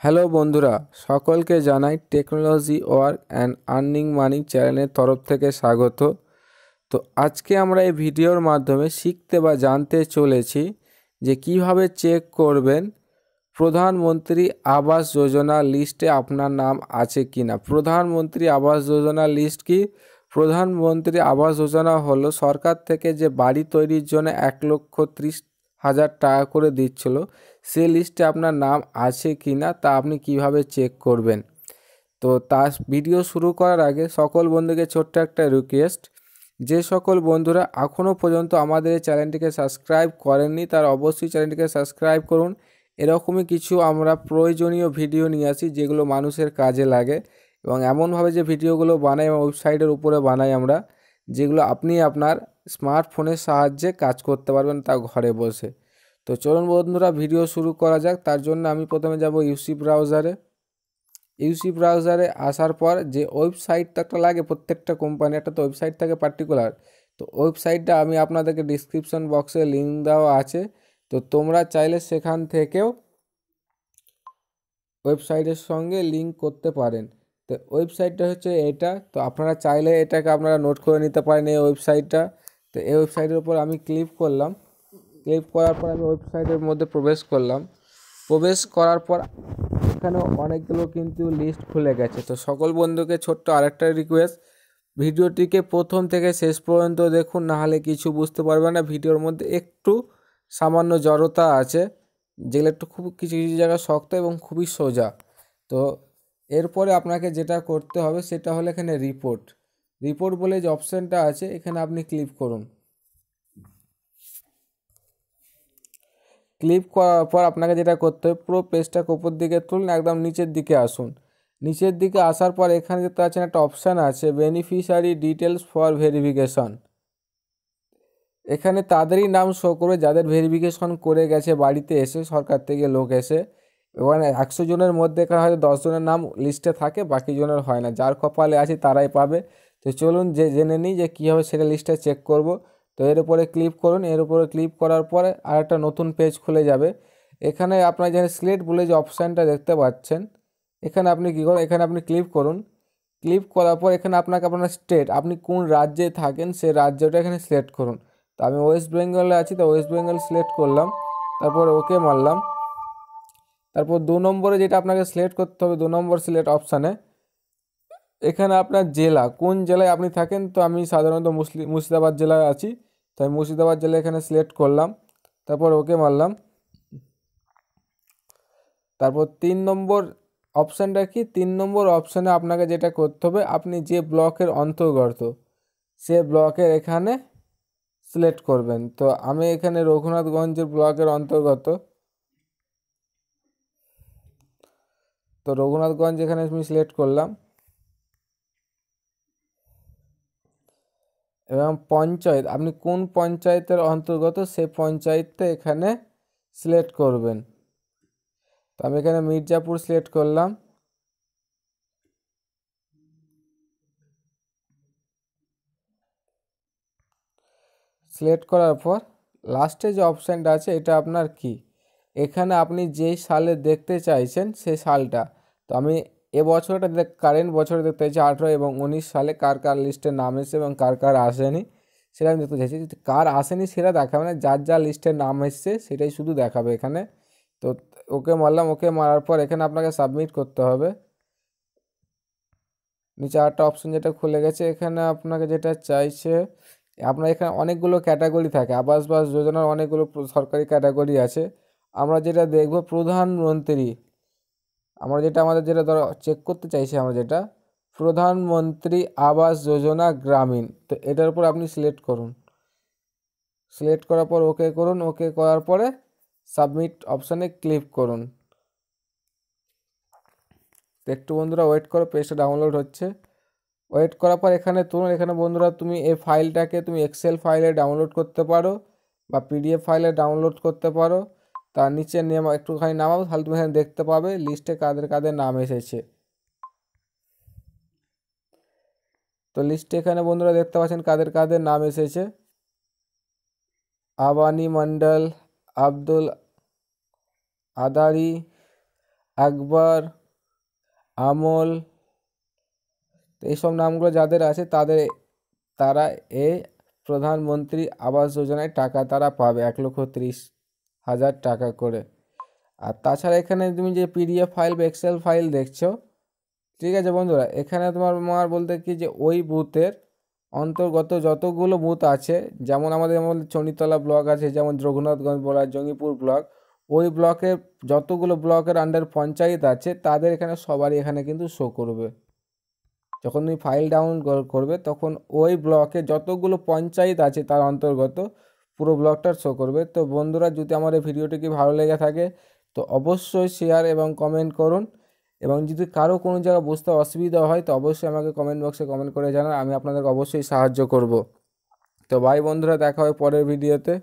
Hello বন্ধুরা, সকলকে জানাই technology work and earning money চ্যানেলের তরফ থেকে স্বাগত। তো আজকে আমরা এই ভিডিওর মাধ্যমে শিখতে বা জানতে চলেছি যে কিভাবে চেক করবেন প্রধানমন্ত্রী আবাস যোজনা লিস্টে আপনার নাম আছে কি না। প্রধানমন্ত্রী আবাস যোজনা লিস্ট কি? প্রধানমন্ত্রী আবাস যোজনা হলো সরকার থেকে যে বাড়ি তৈরির জন্য 1,30,000 টাকা করে দিচ্ছিল, সে লিস্টে আপনার নাম আছে কি না তা আপনি কিভাবে চেক করবেন। তো তার ভিডিও শুরু করার আগে সকল বন্ধুকে ছোট্ট একটা রিকোয়েস্ট, যে সকল বন্ধুরা এখনও পর্যন্ত আমাদের এই চ্যানেলটিকে সাবস্ক্রাইব করেননি তারা অবশ্যই চ্যানেলটিকে সাবস্ক্রাইব করুন। এরকমই কিছু আমরা প্রয়োজনীয় ভিডিও নিয়ে আসি যেগুলো মানুষের কাজে লাগে, এবং এমনভাবে যে ভিডিওগুলো বানাই এবং ওয়েবসাইটের উপরে বানাই আমরা, যেগুলো আপনি আপনার স্মার্টফোনের সাহায্যে কাজ করতে পারবেন তা ঘরে বসে। তো চলুন বন্ধুরা ভিডিও শুরু করা যাক। তার জন্য আমি প্রথমে যাব ইউসি ব্রাউজারে আসার পর যে ওয়েবসাইটটা একটা লাগে, প্রত্যেকটা কোম্পানি একটা তো ওয়েবসাইট থাকে পার্টিকুলার। তো ওয়েবসাইটটা আমি আপনাদেরকে ডিসক্রিপশন বক্সে লিঙ্ক দেওয়া আছে, তো তোমরা চাইলে সেখান থেকেও ওয়েবসাইটের সঙ্গে লিঙ্ক করতে পারেন। তো ওয়েবসাইটটা হচ্ছে এটা, তো আপনারা চাইলে এটাকে আপনারা নোট করে নিতে পারেন এই ওয়েবসাইটটা। তো এই ওয়েবসাইটের উপর আমি ক্লিক করলাম, ক্লিক করার পর আমি ওয়েবসাইটের মধ্যে প্রবেশ করলাম। প্রবেশ করার পর এখানে অনেকগুলো কিন্তু লিস্ট খুলে গেছে। তো সকল বন্ধুকে ছোট্ট আরেকটা রিকোয়েস্ট, ভিডিওটিকে প্রথম থেকে শেষ পর্যন্ত দেখুন, নাহলে কিছু বুঝতে পারবে না। ভিডিওর মধ্যে একটু সামান্য জড়তা আছে, যেগুলো একটু খুব কিছু কিছু জায়গা শক্ত এবং খুবই সোজা। তো এরপরে আপনাকে যেটা করতে হবে সেটা হলো এখানে রিপোর্ট বলে যে অপশানটা আছে এখানে আপনি ক্লিক করুন। ক্লিক করার পর আপনাকে যেটা করতে হবে, পুরো পেজটাকে উপর দিকে তুলুন, একদম নিচের দিকে আসুন। নিচের দিকে আসার পর এখানে দেখতে পাচ্ছেন একটা অপশান আছে বেনিফিশিয়ারি ডিটেলস ফর ভেরিফিকেশন। এখানে তাদেরই নাম শো করবে যাদের ভেরিফিকেশন করে গেছে বাড়িতে এসে, সরকার থেকে লোক এসে। এখানে 100 জনের মধ্যে এখানে হয়তো 10 জনের নাম লিস্টে থাকে, বাকি জনের হয় না। যার কপালে আছে তারাই পাবে। তো চলুন জেনে নিই যে কীভাবে সেটা লিস্টে চেক করব। তো এর উপরে ক্লিক করুন। এর উপরে ক্লিক করার পরে আরেকটা নতুন পেজ খুলে যাবে। এখানে আপনার যেখানে সিলেক্ট বলে যে অপশানটা দেখতে পাচ্ছেন, এখানে আপনি কী করুন, এখানে আপনি ক্লিক করুন। ক্লিক করার পর এখানে আপনাকে আপনার স্টেট, আপনি কোন রাজ্যে থাকেন সেই রাজ্যটা এখানে সিলেক্ট করুন। তো আমি ওয়েস্ট বেঙ্গলে আছি, তো ওয়েস্ট বেঙ্গল সিলেক্ট করলাম, তারপর ওকে মারলাম। তারপর 2 নম্বরে যেটা আপনাকে সিলেক্ট করতে হবে, 2 নম্বর সিলেক্ট অপশানে এখানে আপনার জেলা, কোন জেলায় আপনি থাকেন। তো আমি সাধারণত মুর্শিদাবাদ জেলায় আছি, তাই মুর্শিদাবাদ জেলা এখানে সিলেক্ট করলাম, তারপর ওকে মারলাম। তারপর 3 নম্বর অপশানটা কি, 3 নম্বর অপশানে আপনাকে যেটা করতে হবে, আপনি যে ব্লকের অন্তর্গত সে ব্লকের এখানে সিলেক্ট করবেন। তো আমি এখানে রঘুনাথগঞ্জের ব্লকের অন্তর্গত, তো রঘুনাথগঞ্জ এখানে আমি সিলেক্ট করলাম। এবং পঞ্চায়েত, আপনি কোন পঞ্চায়েতের অন্তর্গত সেই পঞ্চায়েতটা এখানে সিলেক্ট করবেন। তো আমি এখানে মির্জাপুর সিলেক্ট করলাম। সিলেক্ট করার পর লাস্টে যে অপশানটা আছে এটা আপনার কি, এখানে আপনি যেই সালে দেখতে চাইছেন সেই সালটা। তো আমি এবছরটা কারেন্ট বছরে দেখতে চাইছি 18 এবং 19 সালে কার কার লিস্টে নাম এসেছে এবং কার কার আসেনি সেটা আমি দেখতে চাইছি। কার আসেনি সেটা দেখাবে না, যার যা লিস্টে নাম এসছে সেটাই শুধু দেখাবে এখানে। তো ওকে মারলাম, ওকে মারার পর এখানে আপনাকে সাবমিট করতে হবে। নিচে আরেকটা অপশন যেটা খুলে গেছে, এখানে আপনাকে যেটা চাইছে, আপনার এখানে অনেকগুলো ক্যাটাগরি থাকে, আবাস যোজনার অনেকগুলো সরকারি ক্যাটাগরি আছে। আমরা যেটা দেখব প্রধানমন্ত্রী, আমরা যেটা আমাদের যেটা ধরো চেক করতে চাইছি, আমরা যেটা প্রধানমন্ত্রী আবাস যোজনা গ্রামীণ, তো এটার উপর আপনি সিলেক্ট করুন। সিলেক্ট করার পর ওকে করুন, ওকে করার পরে সাবমিট অপশানে ক্লিক করুন। একটু বন্ধুরা ওয়েট করো, পেজটা ডাউনলোড হচ্ছে। ওয়েট করার পর এখানে তুলুন। এখানে বন্ধুরা তুমি এই ফাইলটাকে তুমি এক্সেল ফাইলে ডাউনলোড করতে পারো বা পিডিএফ ফাইলে ডাউনলোড করতে পারো। তার নিচে একটুখানি নামাবো, তাহলে তুমি এখানে দেখতে পাবে লিস্টে কাদের কাদের নাম এসেছে। তো লিস্টে এখানে বন্ধুরা দেখতে পাচ্ছেন কাদের কাদের নাম এসেছে। আবানি মন্ডল, আব্দুল আদারি, আকবর, আমল, এইসব নামগুলো যাদের আছে তারা এই প্রধানমন্ত্রী আবাস যোজনায় টাকা তারা পাবে 1,30,000 টাকা করে। আর তাছাড়া এখানে তুমি যে পিডিএফ ফাইল বা এক্সেল ফাইল দেখছো, ঠিক আছে বন্ধুরা, এখানে তোমার বলতে কি যে ওই বুথের অন্তর্গত যতগুলো বুথ আছে, যেমন আমাদের চণ্ডীতলা ব্লক আছে, যেমন রঘুনাথগঞ্জ ব্লক, জঙ্গিপুর ব্লক, ওই ব্লকের যতগুলো ব্লকের আন্ডার পঞ্চায়েত আছে তাদের এখানে সবারই এখানে কিন্তু শো করবে। যখন তুমি ফাইল ডাউনলোড করবে তখন ওই ব্লকে যতগুলো পঞ্চায়েত আছে তার অন্তর্গত পুরো ব্লকটার শো করবে। তো বন্ধুরা, যদি আমার এই ভিডিওটি কি ভালো লেগে থাকে তো অবশ্যই শেয়ার এবং কমেন্ট করুন, এবং যদি কারো কোনো জায়গায় বুঝতে অসুবিধা হয় তো অবশ্যই আমাকে কমেন্ট বক্সে কমেন্ট করে জানান, আমি আপনাদেরকে অবশ্যই সাহায্য করব। তো বাই বন্ধুরা, দেখা হয় পরের ভিডিওতে।